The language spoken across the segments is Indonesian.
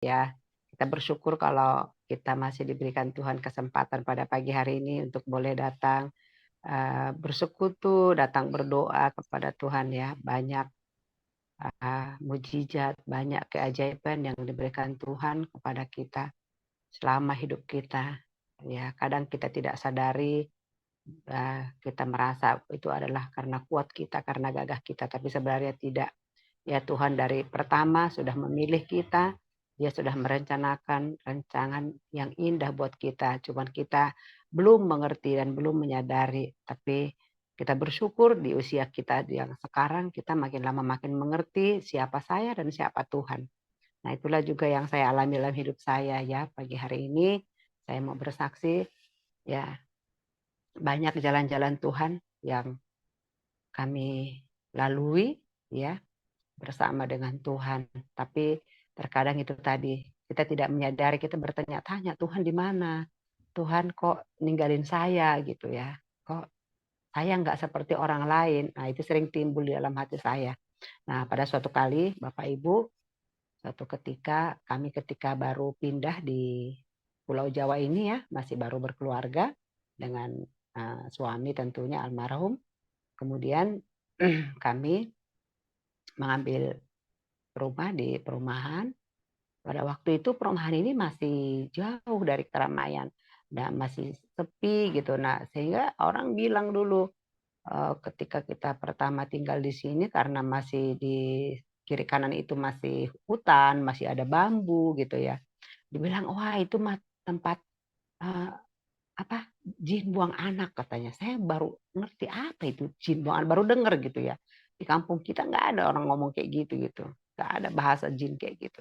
Ya, kita bersyukur kalau kita masih diberikan Tuhan kesempatan pada pagi hari ini untuk boleh datang, bersekutu, datang berdoa kepada Tuhan ya. Banyak, mukjizat, banyak keajaiban yang diberikan Tuhan kepada kita selama hidup kita. Ya, kadang kita tidak sadari, kita merasa itu adalah karena kuat kita, karena gagah kita, tapi sebenarnya tidak. Ya Tuhan dari pertama sudah memilih kita, Dia sudah merencanakan rancangan yang indah buat kita. Cuman kita belum mengerti dan belum menyadari. Tapi kita bersyukur di usia kita yang sekarang kita makin lama makin mengerti siapa saya dan siapa Tuhan. Nah itulah juga yang saya alami dalam hidup saya ya. Pagi hari ini saya mau bersaksi ya banyak jalan-jalan Tuhan yang kami lalui ya bersama dengan Tuhan. Tapi terkadang itu tadi, kita tidak menyadari, kita bertanya-tanya, Tuhan di mana? Tuhan kok ninggalin saya gitu ya? Kok saya nggak seperti orang lain? Nah itu sering timbul di dalam hati saya. Nah pada suatu kali Bapak Ibu, suatu ketika kami ketika baru pindah di Pulau Jawa ini ya, masih baru berkeluarga dengan suami tentunya almarhum. Kemudian kami mengambil rumah di perumahan. Pada waktu itu perumahan ini masih jauh dari keramaian dan masih sepi gitu. Nah, sehingga orang bilang dulu ketika kita pertama tinggal di sini karena masih di kiri kanan itu masih hutan, masih ada bambu gitu ya. Dibilang, "Wah, itu mah tempat eh, apa? Jin buang anak," katanya. Saya baru ngerti apa itu jin buang anak, baru dengar gitu ya. Di kampung kita nggak ada orang ngomong kayak gitu gitu. Nggak ada bahasa jin kayak gitu.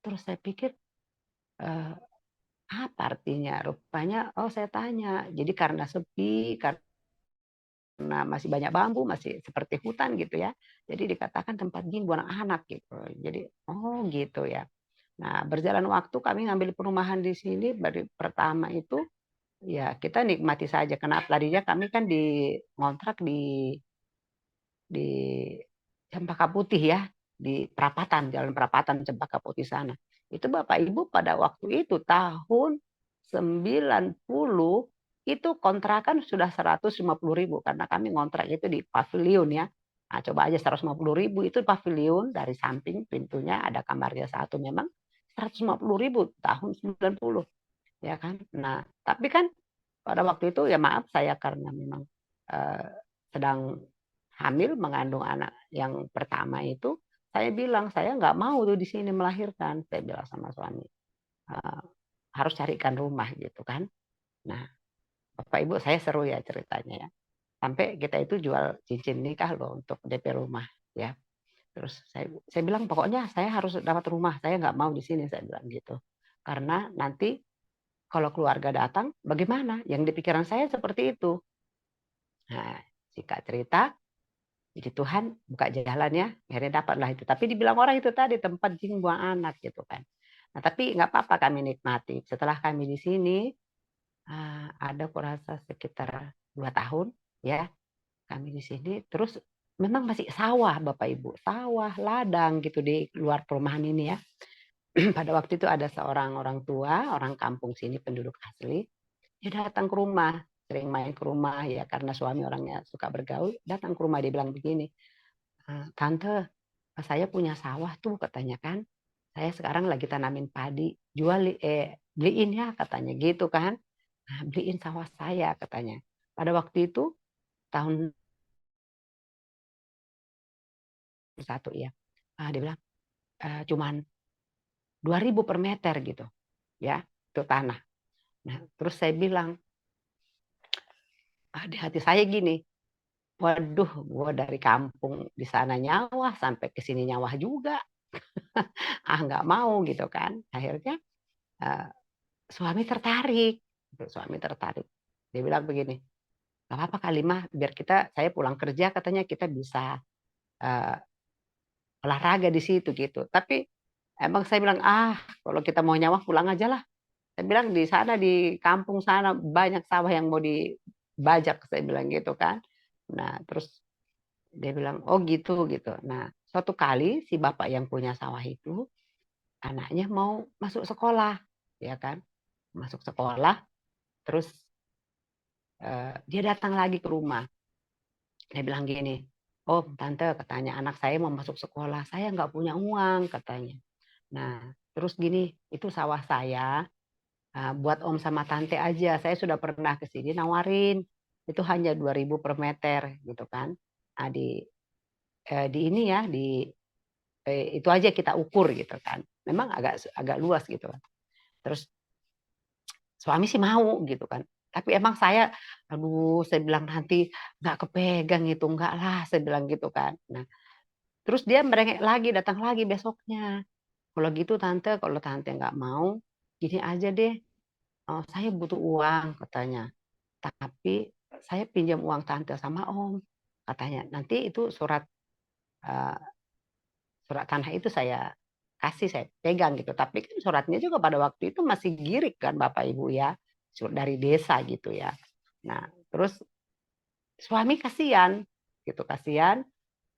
Terus saya pikir, eee, apa artinya? Rupanya oh saya tanya, jadi karena sepi, karena masih banyak bambu, masih seperti hutan gitu ya, jadi dikatakan tempat jin buang anak gitu. Jadi, oh gitu ya. Nah berjalan waktu kami ngambil perumahan di sini dari pertama itu, ya kita nikmati saja karena tadinya kami kan ngontrak di Cempaka Putih ya, di perapatan, Jalan Perapatan Cempaka Putih sana. Itu Bapak Ibu pada waktu itu tahun 90 itu kontrakan sudah 150.000 karena kami ngontrak itu di pavilion ya. Nah, coba aja 150.000 itu pavilion dari samping pintunya ada kamarnya satu memang 150.000 tahun 90 ya kan. Nah, tapi kan pada waktu itu ya maaf saya karena memang eh, sedang hamil mengandung anak yang pertama itu, saya bilang, "Saya nggak mau tuh di sini melahirkan," saya bilang sama suami, eee, "harus carikan rumah," gitu kan. Nah, Bapak Ibu saya seru ya ceritanya ya, sampai kita itu jual cincin nikah loh untuk DP rumah ya. Terus saya bilang, "Pokoknya saya harus dapat rumah, saya nggak mau di sini," saya bilang gitu. "Karena nanti kalau keluarga datang bagaimana?" Yang di pikiran saya seperti itu. Nah, singkat cerita jadi Tuhan buka jalannya, akhirnya dapatlah itu. Tapi dibilang orang itu tadi tempat jin buang anak gitu kan. Nah tapi nggak apa-apa kami nikmati. Setelah kami di sini, ada kurasa sekitar 2 tahun ya, kami di sini. Terus memang masih sawah Bapak Ibu, sawah, ladang gitu di luar perumahan ini ya. Pada waktu itu ada seorang orang tua, orang kampung sini penduduk asli, dia datang ke rumah, sering main ke rumah ya karena suami orangnya suka bergaul, datang ke rumah dia bilang begini, "Tante, saya punya sawah tuh," katanya kan. "Saya sekarang lagi tanamin padi, beliin ya," katanya gitu kan. "Nah, beliin sawah saya," katanya. Pada waktu itu tahun satu ya, dia bilang, "Cuman 2.000 per meter," gitu ya, itu tanah. Nah, terus saya bilang, di hati saya gini, "Waduh, gua dari kampung di sana nyawah, sampai ke sini nyawah juga. Nggak mau," gitu kan. Akhirnya, eee, suami tertarik, gitu, suami tertarik. Dia bilang begini, "Nggak apa-apa kali Mah, biar saya pulang kerja katanya kita bisa, eee, olahraga di situ," gitu. Tapi emang saya bilang, kalau kita mau nyawa pulang aja lah." Saya bilang, "Di sana di kampung sana banyak sawah yang mau dibajak," saya bilang gitu kan. Nah, terus dia bilang, "Oh gitu," gitu. Nah, suatu kali si bapak yang punya sawah itu anaknya mau masuk sekolah, ya kan? Masuk sekolah, terus dia datang lagi ke rumah. Dia bilang gini, "Om, Tante," katanya, "anak saya mau masuk sekolah. Saya nggak punya uang," katanya. Nah, terus gini, "Itu sawah saya, buat Om sama Tante aja. Saya sudah pernah ke sini nawarin, itu hanya 2.000 per meter," gitu kan. Nah, di ini ya, itu aja kita ukur gitu kan. Memang agak agak luas gitu kan. Terus suami sih mau gitu kan. Tapi emang saya, aduh, saya bilang, "Nanti nggak kepegang itu, enggak lah," saya bilang gitu kan. Nah, terus dia merengek lagi, datang lagi besoknya. "Kalau gitu Tante, kalau Tante nggak mau, gini aja deh, saya butuh uang," katanya. "Tapi saya pinjam uang Tante sama Om," katanya. "Nanti itu eee, surat tanah itu saya kasih, saya pegang," gitu. Tapi kan suratnya juga pada waktu itu masih girik kan Bapak Ibu ya, surat dari desa gitu ya. Nah, terus suami kasihan, gitu, kasihan.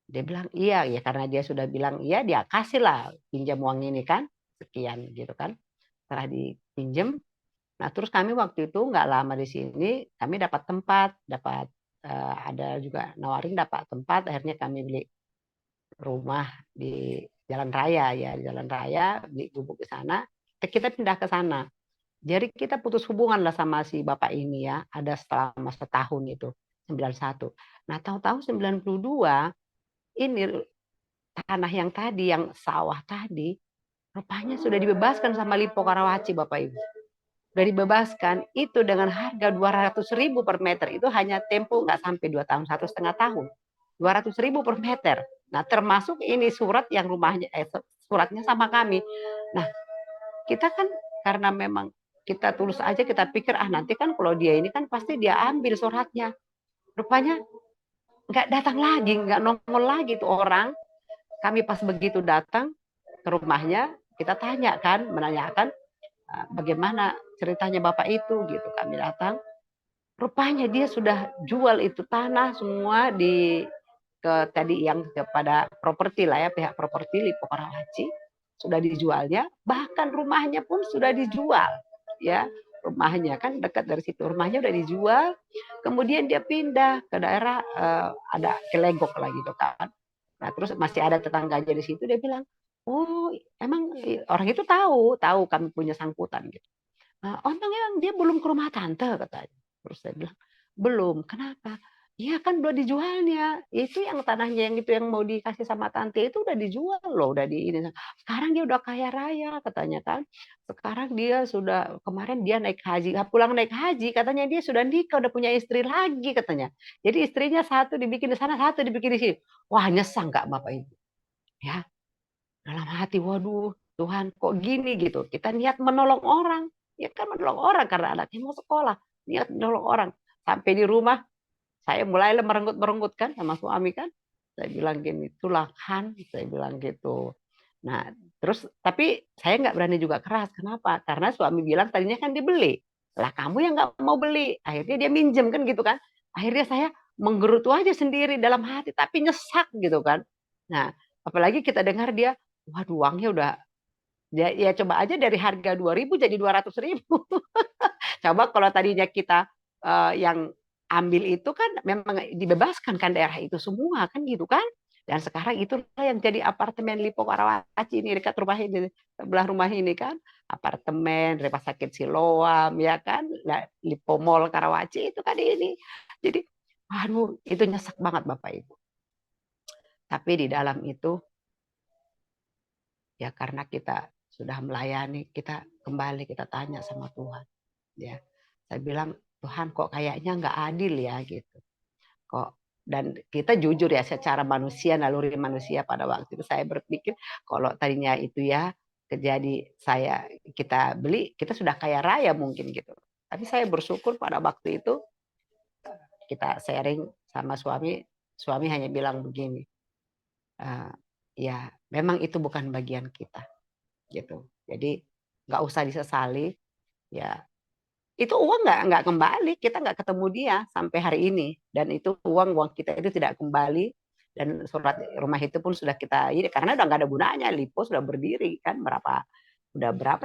Dia bilang, "Iya," ya karena dia sudah bilang iya, dia kasihlah pinjam uang ini kan, sekian gitu kan. Setelah dipinjem, nah terus kami waktu itu nggak lama di sini, kami dapat tempat, ada juga nawarin dapat tempat, akhirnya kami beli rumah di jalan raya ya, di jalan raya, beli gubuk di sana, kita pindah ke sana. Jadi kita putus hubungan lah sama si bapak ini ya, ada selama setahun itu, 91. Nah tahu-tahu 92 ini tanah yang tadi, yang sawah tadi, rupanya sudah dibebaskan sama Lipo Karawaci Bapak Ibu. Sudah dibebaskan, itu dengan harga 200.000 per meter. Itu hanya tempo nggak sampai 2 tahun, 1,5 tahun. 200.000 per meter. Nah termasuk ini surat yang rumahnya, suratnya sama kami. Nah kita kan karena memang kita tulus aja, kita pikir nanti kan kalau dia ini kan pasti dia ambil suratnya. Rupanya nggak datang lagi, nggak nongol lagi tuh orang. Kami pas begitu datang ke rumahnya, kita tanya kan, menanyakan bagaimana ceritanya bapak itu gitu. Kami datang, rupanya dia sudah jual itu tanah semua ke tadi yang kepada properti lah ya, pihak properti Lipo Karawaci sudah dijualnya, bahkan rumahnya pun sudah dijual ya. Rumahnya kan dekat dari situ, rumahnya udah dijual, kemudian dia pindah ke daerah ada Kelegok lah gitu kan. Nah terus masih ada tetangganya di situ, dia bilang, "Oh emang orang itu tahu tahu kami punya sangkutan gitu." "Oh emang dia belum ke rumah tante," katanya. Terus saya bilang, "Belum, kenapa?" "Iya kan udah dijualnya, itu yang tanahnya yang itu yang mau dikasih sama tante itu udah dijual loh, udah di ini. Sekarang dia udah kaya raya," katanya kan. "Sekarang dia sudah kemarin dia naik haji, pulang naik haji katanya dia sudah nikah, udah punya istri lagi," katanya. Jadi istrinya satu dibikin di sana, satu dibikin di sini. Wah nyesang Kak Bapak Ibu, ya. Dalam hati, waduh Tuhan kok gini gitu. Kita niat menolong orang, ya kan menolong orang karena anaknya mau sekolah, niat menolong orang. Sampai di rumah saya mulailah merenggut-merenggut kan sama suami kan. Saya bilang gini, "Itulah kan," saya bilang gitu. Nah, terus tapi saya nggak berani juga keras. Kenapa? Karena suami bilang tadinya kan dibeli. Lah kamu yang nggak mau beli. Akhirnya dia minjem kan gitu kan. Akhirnya saya menggerutu aja sendiri dalam hati, tapi nyesak gitu kan. Nah, apalagi kita dengar dia, waduh uangnya udah, ya coba aja dari harga 2.000 jadi 200.000. Coba kalau tadinya kita yang ambil itu kan memang dibebaskan kan daerah itu semua kan gitu kan. Dan sekarang itulah yang jadi apartemen Lipo Karawaci ini dekat rumah ini, sebelah rumah ini kan. Apartemen, Rumah Sakit Siloam ya kan. Lipo Mall Karawaci itu kan ini. Jadi aduh itu nyesek banget Bapak Ibu. Tapi di dalam itu ya karena kita sudah melayani, kita kembali kita tanya sama Tuhan. Ya, saya bilang, "Tuhan kok kayaknya nggak adil ya," gitu. Kok dan kita jujur ya secara manusia, naluri manusia pada waktu itu saya berpikir kalau tadinya itu ya terjadi kita beli, kita sudah kaya raya mungkin gitu. Tapi saya bersyukur pada waktu itu kita sharing sama suami, suami hanya bilang begini, eee, "Ya memang itu bukan bagian kita," gitu. Jadi nggak usah disesali, ya itu uang nggak kembali, kita nggak ketemu dia sampai hari ini dan itu uang uang kita itu tidak kembali. Dan surat rumah itu pun sudah kita ini karena udah nggak ada gunanya, Lipo sudah berdiri kan berapa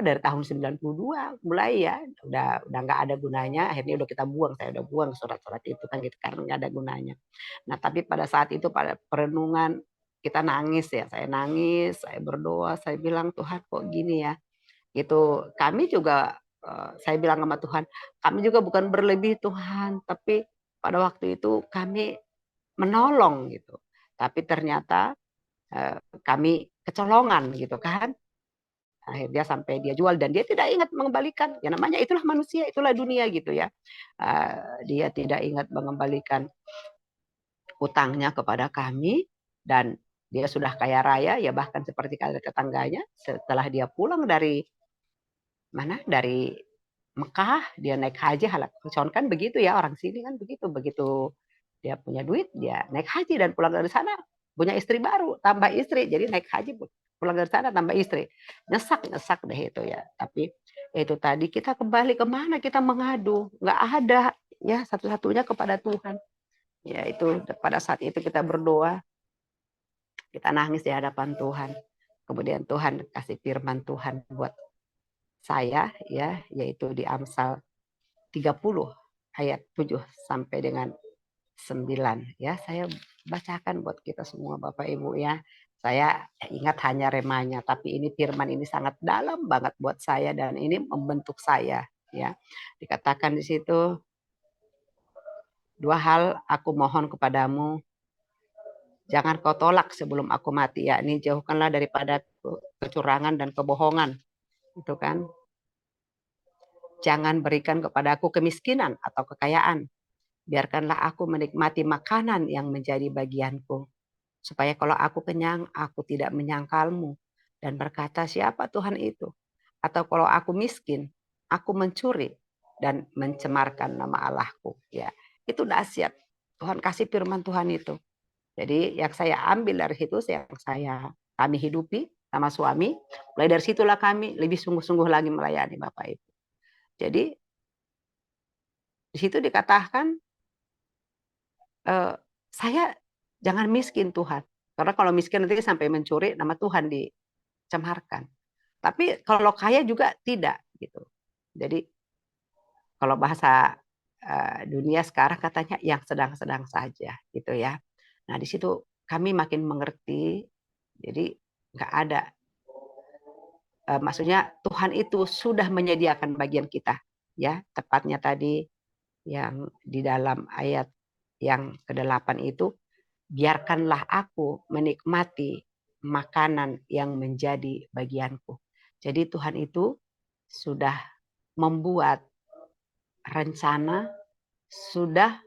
dari tahun 92 mulai ya udah nggak ada gunanya, akhirnya udah kita buang, saya udah buang surat-surat itu kan gitu karena nggak ada gunanya. Nah tapi pada saat itu pada perenungan kita nangis ya, saya nangis, saya berdoa, saya bilang Tuhan kok gini ya, gitu. Kami juga saya bilang sama Tuhan, kami juga bukan berlebih Tuhan, tapi pada waktu itu kami menolong gitu. Tapi ternyata kami kecolongan gitu kan. Akhirnya sampai dia jual dan dia tidak ingat mengembalikan. Ya namanya itulah manusia, itulah dunia gitu ya. Dia tidak ingat mengembalikan utangnya kepada kami dan dia sudah kaya raya ya bahkan seperti tetangganya setelah dia pulang dari mana dari Mekah dia naik haji halal kan begitu ya orang sini kan begitu dia punya duit dia naik haji dan pulang dari sana punya istri baru tambah istri jadi naik haji pulang dari sana tambah istri nyesak deh itu ya tapi itu tadi kita kembali kemana kita mengadu nggak ada ya satu-satunya kepada Tuhan ya itu pada saat itu kita berdoa kita nangis di hadapan Tuhan kemudian Tuhan kasih firman Tuhan buat saya ya yaitu di Amsal 30 ayat 7 sampai dengan 9 ya saya bacakan buat kita semua Bapak Ibu ya. Saya ingat hanya remanya tapi ini firman ini sangat dalam banget buat saya dan ini membentuk saya ya. Dikatakan di situ dua hal aku mohon kepadamu jangan kau tolak sebelum aku mati yakni jauhkanlah daripada kecurangan dan kebohongan itu kan. Jangan berikan kepadaku kemiskinan atau kekayaan. Biarkanlah aku menikmati makanan yang menjadi bagianku. Supaya kalau aku kenyang, aku tidak menyangkalmu. Dan berkata, siapa Tuhan itu? Atau kalau aku miskin, aku mencuri dan mencemarkan nama Allahku. Ya, itu dahsyat. Tuhan kasih firman Tuhan itu. Jadi yang saya ambil dari situ, yang kami hidupi sama suami, mulai dari situlah kami lebih sungguh-sungguh lagi melayani Bapak Ibu. Jadi di situ dikatakan saya jangan miskin Tuhan. Karena kalau miskin nanti sampai mencuri nama Tuhan dicemarkan. Tapi kalau kaya juga tidak gitu. Jadi kalau bahasa dunia sekarang katanya yang sedang-sedang saja gitu ya. Nah di situ kami makin mengerti. Jadi nggak ada. Maksudnya Tuhan itu sudah menyediakan bagian kita ya tepatnya tadi yang di dalam ayat yang ke-8 itu biarkanlah aku menikmati makanan yang menjadi bagianku. Jadi Tuhan itu sudah membuat rencana, sudah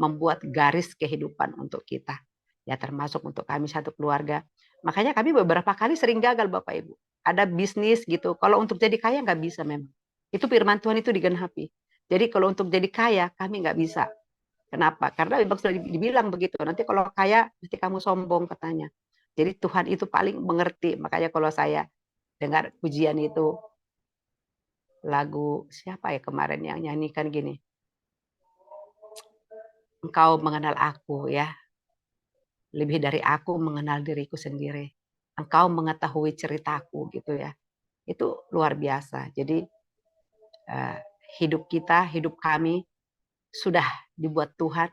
membuat garis kehidupan untuk kita. Ya termasuk untuk kami satu keluarga. Makanya kami beberapa kali sering gagal Bapak Ibu. Ada bisnis gitu. Kalau untuk jadi kaya nggak bisa memang. Itu firman Tuhan itu digenapi. Jadi kalau untuk jadi kaya kami nggak bisa. Kenapa? Karena memang sudah dibilang begitu. Nanti kalau kaya, mesti kamu sombong katanya. Jadi Tuhan itu paling mengerti. Makanya kalau saya dengar pujian itu, lagu siapa ya kemarin yang nyanyikan gini. Engkau mengenal aku ya. Lebih dari aku mengenal diriku sendiri. Engkau mengetahui ceritaku gitu ya. Itu luar biasa. Jadi hidup kita, hidup kami sudah dibuat Tuhan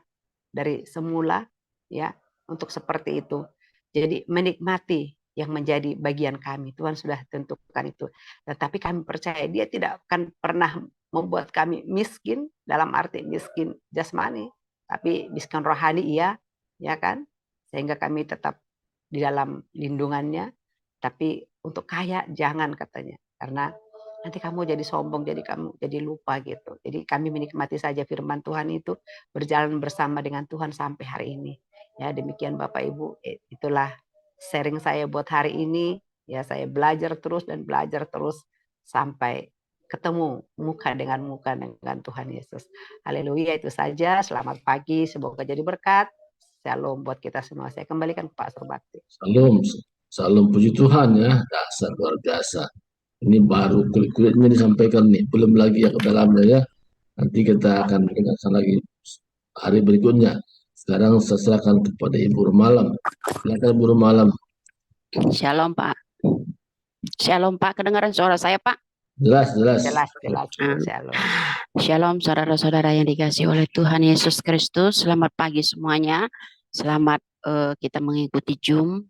dari semula ya untuk seperti itu. Jadi menikmati yang menjadi bagian kami. Tuhan sudah tentukan itu. Tetapi kami percaya dia tidak akan pernah membuat kami miskin dalam arti miskin jasmani, tapi miskin rohani iya, ya kan? Sehingga kami tetap di dalam lindungannya. Tapi untuk kaya jangan katanya. Karena nanti kamu jadi sombong, jadi kamu jadi lupa gitu. Jadi kami menikmati saja firman Tuhan itu, berjalan bersama dengan Tuhan sampai hari ini. Ya demikian Bapak Ibu, itulah sharing saya buat hari ini. Ya saya belajar terus dan belajar terus sampai ketemu muka dengan Tuhan Yesus. Haleluya, itu saja. Selamat pagi, semoga jadi berkat. Shalom buat kita semua. Saya kembalikan ke Pak Surbakti. Salam, salam puji Tuhan ya, dasar luar biasa. Ini baru kulit-kulitnya disampaikan nih, belum lagi yang ke dalamnya ya. Nanti kita akan dengarkan lagi hari berikutnya. Sekarang saya serahkan kepada Ibu Rumalam. Silakan Ibu Rumalam. Shalom Pak. Shalom Pak, kedengaran suara saya Pak? Jelas, jelas. Jelas, jelas Bu. Ah, Shalom. Shalom saudara-saudara yang dikasihi oleh Tuhan Yesus Kristus. Selamat pagi semuanya. Selamat kita mengikuti Zoom.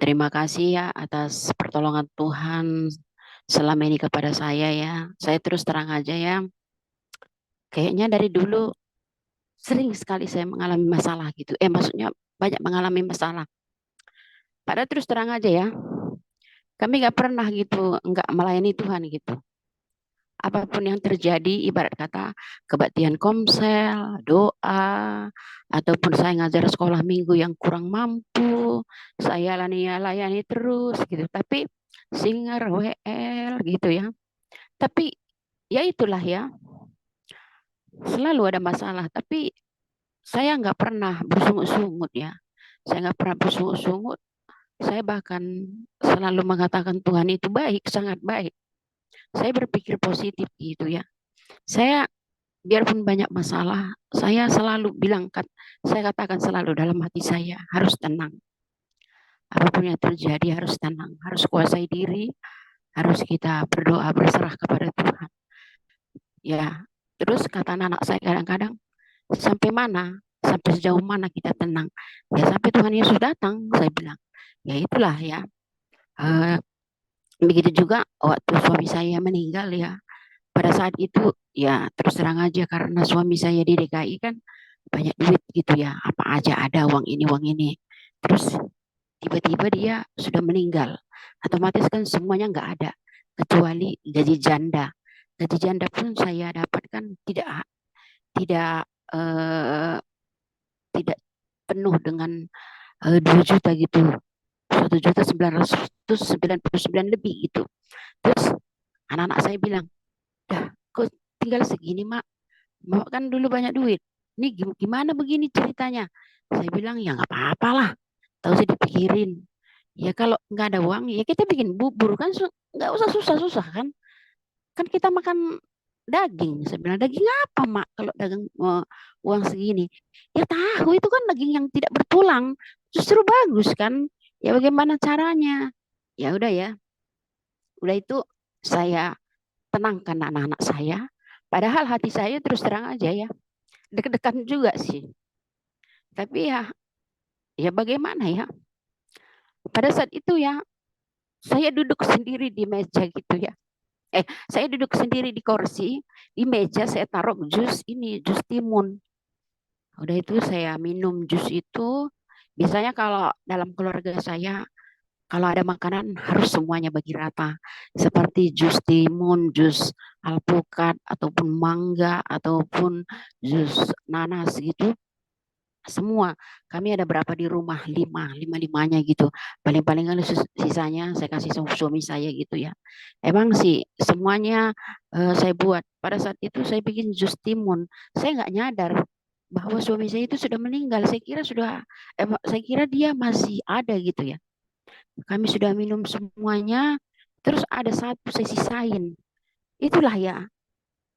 Terima kasih ya atas pertolongan Tuhan selama ini kepada saya ya. Saya terus terang aja ya. Kayaknya dari dulu sering sekali saya mengalami masalah gitu. Maksudnya banyak mengalami masalah. Padahal terus terang aja ya. Kami nggak pernah gitu, nggak melayani Tuhan gitu. Apapun yang terjadi, ibarat kata kebaktian komsel, doa, ataupun saya ngajar sekolah minggu yang kurang mampu, saya layani terus gitu. Tapi singer, WL gitu ya. Tapi ya itulah ya, selalu ada masalah. Tapi saya nggak pernah bersungut-sungut ya. Saya nggak pernah bersungut-sungut. Saya bahkan selalu mengatakan Tuhan itu baik, sangat baik. Saya berpikir positif gitu ya. Saya biarpun banyak masalah, saya selalu bilang, saya katakan selalu dalam hati saya, harus tenang. Apapun yang terjadi harus tenang, harus kuasai diri, harus kita berdoa berserah kepada Tuhan. Ya, terus kata anak saya kadang-kadang, sampai mana, sampai sejauh mana kita tenang? Ya sampai Tuhan Yesus datang, saya bilang. Ya itulah ya. Begitu juga waktu suami saya meninggal ya. Pada saat itu ya terus terang aja karena suami saya di DKI kan banyak duit gitu ya, apa aja ada uang ini, terus tiba-tiba dia sudah meninggal, otomatis kan semuanya nggak ada kecuali gaji janda pun saya dapatkan tidak tidak eh, tidak penuh dengan 2 juta gitu, 1.999.000 lebih gitu. Terus anak-anak saya bilang, dah kok tinggal segini mak kan dulu banyak duit. Ini gimana begini ceritanya? Saya bilang ya nggak apa-apa lah. Tahu sih dipikirin. Ya kalau nggak ada uang ya kita bikin bubur kan nggak usah susah-susah kan. Kan kita makan daging. Saya bilang daging apa mak kalau dagang uang segini? Ya tahu itu kan daging yang tidak bertulang. Justru bagus kan. Ya bagaimana caranya? Ya udah ya. Udah itu saya tenangkan anak-anak saya. Padahal hati saya terus terang aja ya deg-degan juga sih. Tapi ya bagaimana ya? Pada saat itu ya, saya duduk sendiri di meja gitu ya. Saya duduk sendiri di kursi, di meja saya taruh jus timun. Udah itu saya minum jus itu. Biasanya kalau dalam keluarga saya, kalau ada makanan harus semuanya bagi rata. Seperti jus timun, jus alpukat, ataupun mangga, ataupun jus nanas gitu. Semua kami ada berapa di rumah, limanya gitu, paling-paling kan sisanya saya kasih suami saya gitu ya. Emang sih semuanya saya buat. Pada saat itu saya bikin jus timun, saya nggak nyadar bahwa suami saya itu sudah meninggal. Saya kira dia masih ada gitu ya. Kami sudah minum semuanya, terus ada satu saya sisain. Itulah ya,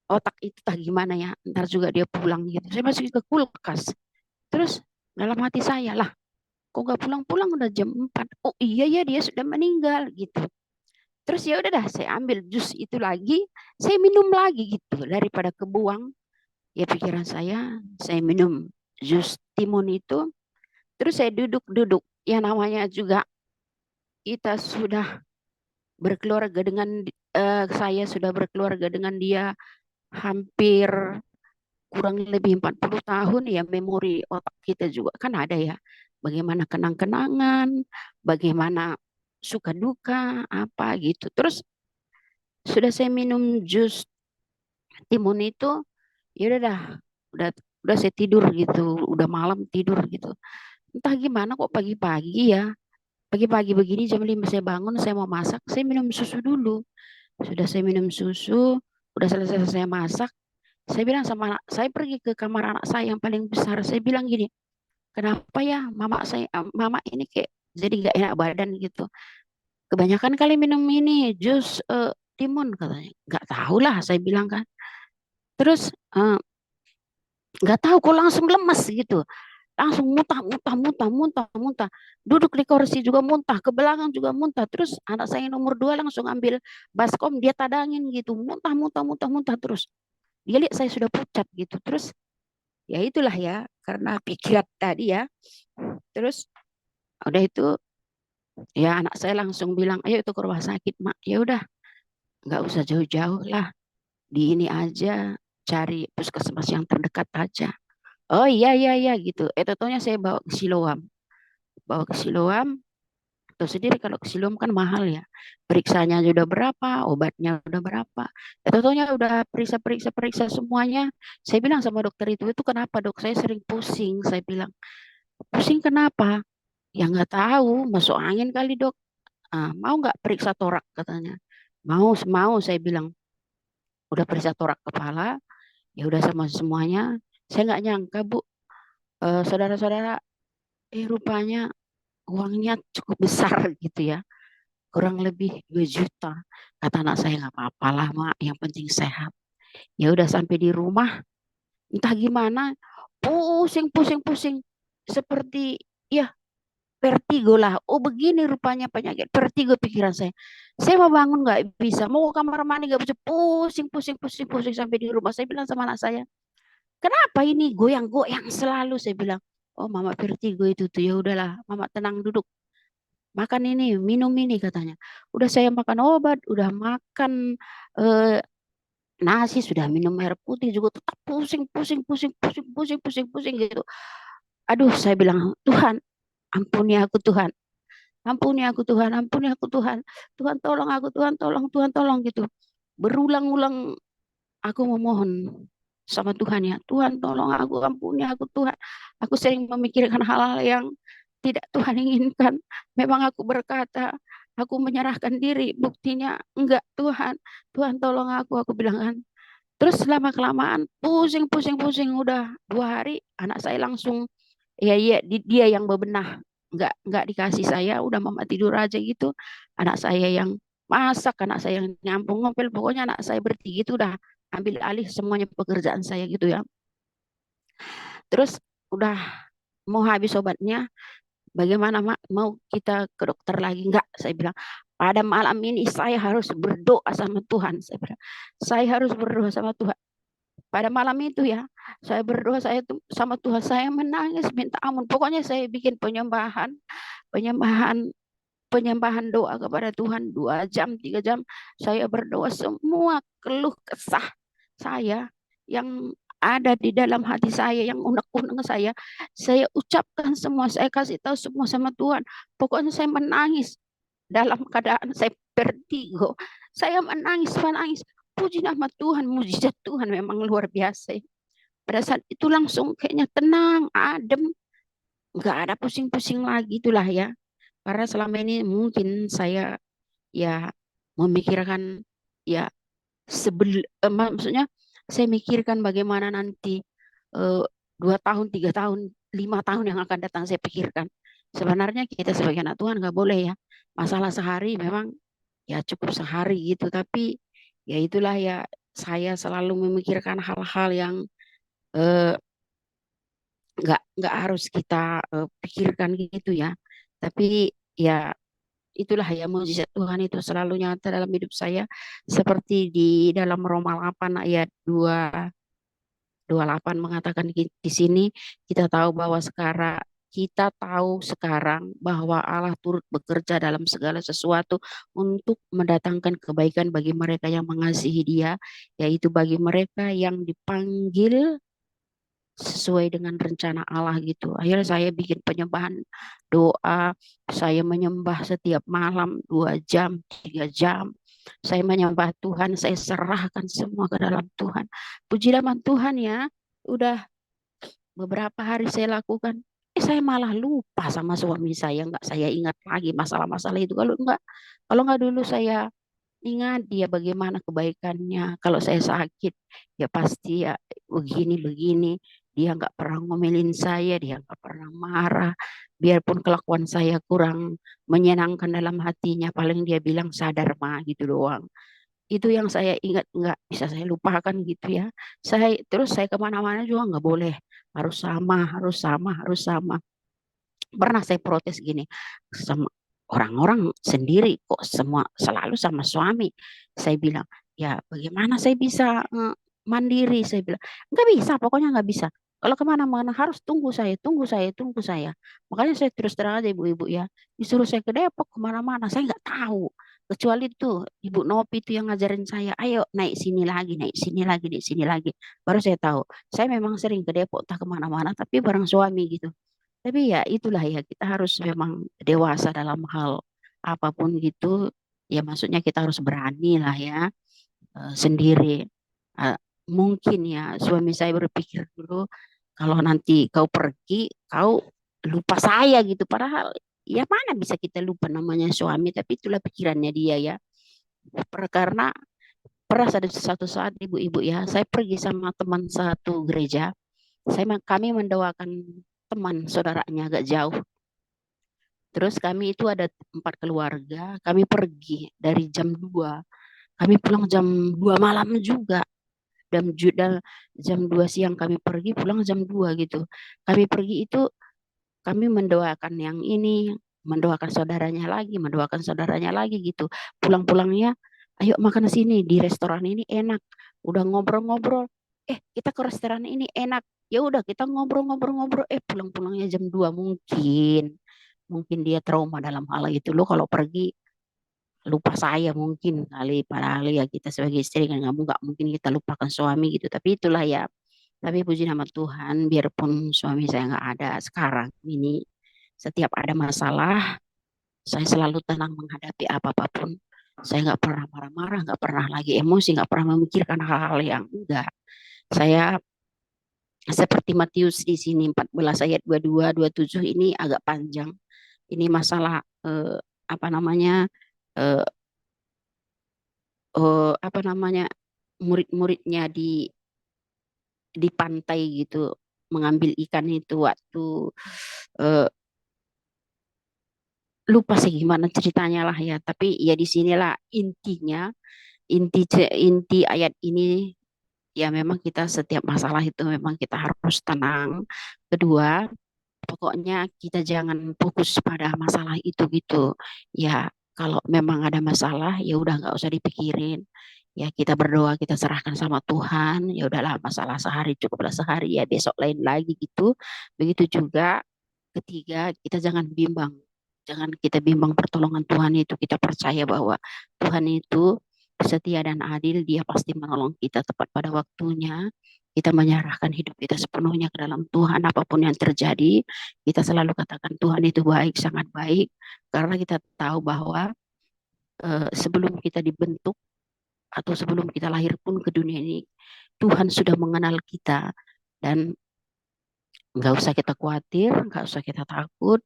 otak itu tak gimana ya, ntar juga dia pulang gitu, saya masukin ke kulkas. Terus dalam hati saya lah, kok gak pulang-pulang udah jam 4. Oh iya ya dia sudah meninggal gitu. Terus ya udah dah saya ambil jus itu lagi, saya minum lagi gitu daripada kebuang. Ya pikiran saya minum jus timun itu. Terus saya duduk-duduk. Ya namanya juga kita sudah berkeluarga dengan saya sudah berkeluarga dengan dia hampir kurang lebih 40 tahun ya, memori otak kita juga kan ada ya. Bagaimana kenang-kenangan, bagaimana suka duka, apa gitu. Terus sudah saya minum jus timun itu, ya udah saya tidur gitu, udah malam tidur gitu. Entah gimana kok pagi-pagi ya, pagi-pagi begini jam 5 saya bangun, saya mau masak, saya minum susu dulu. Sudah saya minum susu, udah selesai saya masak, saya bilang sama anak, saya pergi ke kamar anak saya yang paling besar. Saya bilang gini, kenapa ya mama ini kayak jadi nggak enak badan gitu. Kebanyakan kali minum ini jus timun katanya. Nggak tahu lah, saya bilang kan. Terus nggak tahu kok langsung lemes gitu, langsung muntah. Duduk di kursi juga muntah, ke belakang juga muntah. Terus anak saya yang nomor 2 langsung ambil baskom, dia tadangin gitu, muntah terus. Dia lihat saya sudah pucat gitu. Terus ya itulah ya, karena pikiran tadi ya. Terus udah itu ya anak saya langsung bilang, ayo itu ke rumah sakit, Mak. Ya udah, nggak usah jauh-jauh lah, di ini aja, cari puskesmas yang terdekat aja. Oh iya iya iya gitu. Totonya saya bawa ke Siloam. Bawa ke Siloam. Tahu sendiri kalau ke Siloam kan mahal ya. Periksanya udah berapa, obatnya udah berapa. Totonya udah periksa semuanya. Saya bilang sama dokter itu kenapa dok? Saya sering pusing. Saya bilang, pusing kenapa? Ya nggak tahu, masuk angin kali dok. Ah, mau nggak periksa torak katanya. Mau saya bilang. Udah periksa torak kepala, ya udah sama semuanya. Saya nggak nyangka Bu, saudara-saudara, rupanya uangnya cukup besar gitu ya, kurang lebih 2 juta. Kata anak saya nggak apa-apa lah Mak, yang penting sehat. Ya udah sampai di rumah, entah gimana, pusing, seperti ya vertigo lah. Oh begini rupanya penyakit vertigo pikiran saya. Saya mau bangun nggak bisa, mau ke kamar mandi nggak bisa, pusing sampai di rumah. Saya bilang sama anak saya, kenapa ini goyang-goyang selalu? Saya bilang, oh mama vertigo itu tuh. Ya udahlah, mama tenang duduk. Makan ini, minum ini katanya. Udah saya makan obat, udah makan eh, nasi, sudah minum air putih juga tetap pusing gitu. Aduh, saya bilang, Tuhan, ampuni aku Tuhan. Ampuni aku Tuhan, ampuni aku Tuhan. Tuhan tolong aku, Tuhan tolong gitu. Berulang-ulang aku memohon sama Tuhan ya. Tuhan tolong aku, ampuni aku Tuhan. Aku sering memikirkan hal-hal yang tidak Tuhan inginkan. Memang aku berkata, aku menyerahkan diri. Buktinya enggak Tuhan. Tuhan tolong aku bilang kan. Terus lama kelamaan pusing. Udah 2 hari anak saya langsung ya iya dia yang bebenah. Enggak dikasih saya, udah mama tidur aja gitu. Anak saya yang masak, anak saya yang nyampung ngopel. Pokoknya anak saya bertiga itu udah ambil alih semuanya pekerjaan saya gitu ya. Terus udah mau habis obatnya, bagaimana Mak? Mau kita ke dokter lagi? Enggak, saya bilang. Pada malam ini saya harus berdoa sama Tuhan. Saya bilang, saya harus berdoa sama Tuhan. Pada malam itu ya, saya berdoa sama Tuhan. Saya menangis minta ampun. Pokoknya saya bikin penyembahan, penyembahan doa kepada Tuhan 2 jam, 3 jam. Saya berdoa semua keluh kesah saya yang ada di dalam hati saya, yang unek-unek saya ucapkan semua, saya kasih tahu semua sama Tuhan. Pokoknya saya menangis dalam keadaan saya vertigo. Saya menangis. Puji nama Tuhan, mujizat Tuhan memang luar biasa. Pada saat itu langsung kayaknya tenang, adem, nggak ada pusing-pusing lagi itulah ya. Karena selama ini mungkin saya ya memikirkan ya maksudnya saya mikirkan bagaimana nanti eh, 2 tahun, 3 tahun, 5 tahun yang akan datang saya pikirkan. Sebenarnya kita sebagai anak Tuhan nggak boleh ya. Masalah sehari memang ya cukup sehari gitu. Tapi ya itulah ya saya selalu memikirkan hal-hal yang eh, nggak harus kita pikirkan gitu ya. Tapi ya itulah ya mujizat Tuhan itu selalu nyata dalam hidup saya seperti di dalam Roma 8 ayat 2:28 mengatakan di sini kita tahu sekarang bahwa Allah turut bekerja dalam segala sesuatu untuk mendatangkan kebaikan bagi mereka yang mengasihi Dia, yaitu bagi mereka yang dipanggil sesuai dengan rencana Allah gitu. Akhirnya saya bikin penyembahan doa, saya menyembah setiap malam 2 jam, 3 jam. Saya menyembah Tuhan, saya serahkan semua ke dalam Tuhan. Puji nama Tuhan ya, udah beberapa hari saya lakukan. Saya malah lupa sama suami saya, nggak saya ingat lagi masalah-masalah itu. Kalau nggak dulu saya ingat dia bagaimana kebaikannya. Kalau saya sakit, ya pasti ya begini-begini. Dia nggak pernah ngomelin saya, dia nggak pernah marah. Biarpun kelakuan saya kurang menyenangkan dalam hatinya, paling dia bilang sadar mah gitu doang. Itu yang saya ingat, nggak bisa saya lupakan gitu ya. Terus saya kemana-mana juga nggak boleh, harus sama, harus sama, harus sama. Pernah saya protes gini sama orang-orang sendiri kok semua selalu sama suami. Saya bilang, ya bagaimana saya bisa mandiri? Saya bilang, nggak bisa, pokoknya nggak bisa. Kalau kemana-mana harus tunggu saya, tunggu saya, tunggu saya. Makanya saya terus terang aja ibu-ibu ya, disuruh saya ke Depok kemana-mana, saya nggak tahu. Kecuali tuh Ibu Nopi itu yang ngajarin saya, ayo naik sini lagi, naik sini lagi, naik sini lagi. Baru saya tahu. Saya memang sering ke Depok, entah kemana-mana, tapi bareng suami gitu. Tapi ya itulah ya, kita harus memang dewasa dalam hal apapun gitu. Ya maksudnya kita harus berani lah ya, sendiri. Eh, Mungkin ya suami saya berpikir dulu, kalau nanti kau pergi, kau lupa saya gitu. Padahal ya mana bisa kita lupa namanya suami, tapi itulah pikirannya dia ya. Karena pernah ada satu saat ibu-ibu ya, saya pergi sama teman satu gereja. Kami mendoakan teman saudaranya agak jauh. Terus kami itu ada 4 keluarga, kami pergi dari jam 2, kami pulang jam 2 malam juga. Jam 2 siang kami pergi, pulang jam 2 gitu. Kami pergi itu, kami mendoakan yang ini, mendoakan saudaranya lagi, mendoakan saudaranya lagi gitu. Pulang-pulangnya, ayo makan sini, di restoran ini enak. Udah ngobrol-ngobrol, kita ke restoran ini enak. Ya udah kita ngobrol-ngobrol-ngobrol, pulang-pulangnya jam 2 mungkin. Mungkin dia trauma dalam hal itu loh, kalau pergi lupa saya mungkin kali, padahal ya kita sebagai istri kan nggak mungkin kita lupakan suami gitu, tapi itulah ya. Tapi puji nama Tuhan, biarpun suami saya nggak ada sekarang ini, setiap ada masalah saya selalu tenang menghadapi apapun. Saya nggak pernah marah-marah, nggak pernah lagi emosi, nggak pernah memikirkan hal-hal yang enggak. Saya seperti Matius di sini 14 ayat 22 27 ini agak panjang. Ini masalah apa namanya, eh, apa namanya, murid-muridnya di pantai gitu mengambil ikan itu waktu, eh, lupa sih gimana ceritanya lah ya, tapi ya di sinilah intinya, inti ayat ini ya, memang kita setiap masalah itu memang kita harus tenang. Kedua, pokoknya kita jangan fokus pada masalah itu gitu. Ya, kalau memang ada masalah, ya udah nggak usah dipikirin. Ya kita berdoa, kita serahkan sama Tuhan. Ya udahlah, masalah sehari cukuplah sehari, ya besok lain lagi gitu. Begitu juga ketiga, kita jangan bimbang. Jangan kita bimbang pertolongan Tuhan itu. Kita percaya bahwa Tuhan itu setia dan adil. Dia pasti menolong kita tepat pada waktunya. Kita menyerahkan hidup kita sepenuhnya ke dalam Tuhan. Apapun yang terjadi, kita selalu katakan Tuhan itu baik, sangat baik. Karena kita tahu bahwa sebelum kita dibentuk atau sebelum kita lahir pun ke dunia ini, Tuhan sudah mengenal kita. Dan nggak usah kita khawatir, nggak usah kita takut.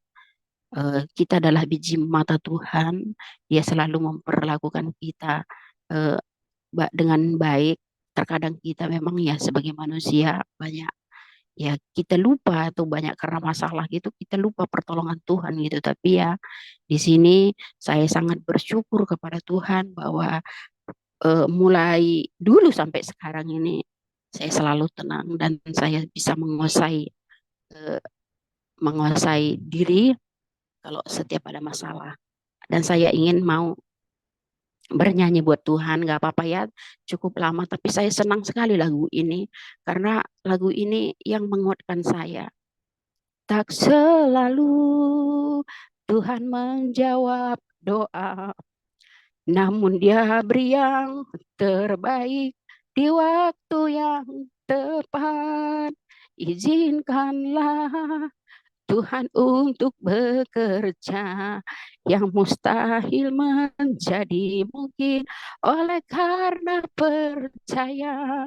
Kita adalah biji mata Tuhan. Dia selalu memperlakukan kita eh, dengan baik. Terkadang kita memang ya sebagai manusia banyak ya kita lupa atau banyak karena masalah gitu kita lupa pertolongan Tuhan gitu. Tapi ya di sini saya sangat bersyukur kepada Tuhan bahwa mulai dulu sampai sekarang ini saya selalu tenang dan saya bisa eh, menguasai diri kalau setiap ada masalah. Dan saya ingin mau bernyanyi buat Tuhan, nggak apa-apa ya, cukup lama. Tapi saya senang sekali lagu ini karena lagu ini yang menguatkan saya. Tak selalu Tuhan menjawab doa, namun Dia beri yang terbaik di waktu yang tepat. Izinkanlah Tuhan untuk bekerja, yang mustahil menjadi mungkin oleh karena percaya.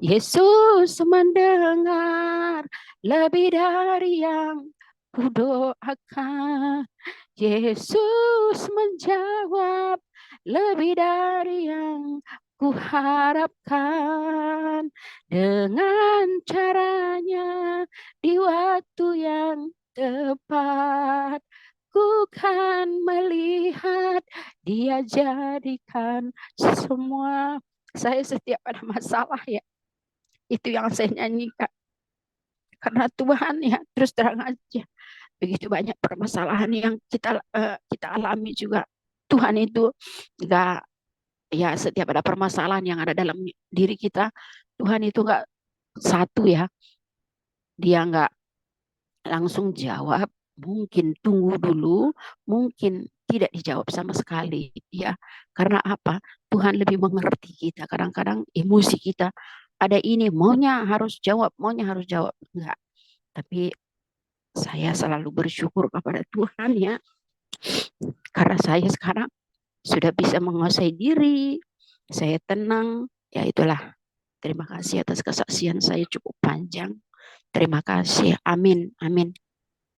Yesus mendengar lebih dari yang kudoakan. Yesus menjawab lebih dari yang kuharapkan, dengan caranya di waktu yang tepat. Ku kan melihat Dia jadikan semua. Saya setiap ada masalah ya, itu yang saya nyanyikan. Karena Tuhan ya, terus terang aja, begitu banyak permasalahan yang kita alami juga. Tuhan itu enggak, ya setiap ada permasalahan yang ada dalam diri kita, Tuhan itu enggak satu ya, Dia enggak langsung jawab, mungkin tunggu dulu, mungkin tidak dijawab sama sekali ya. Karena apa? Tuhan lebih mengerti kita. Kadang-kadang emosi kita ada ini, maunya harus jawab enggak. Tapi saya selalu bersyukur kepada Tuhan ya, karena saya sekarang sudah bisa menguasai diri, saya tenang, ya itulah. Terima kasih atas kesaksian saya cukup panjang. Terima kasih. Amin. Amin.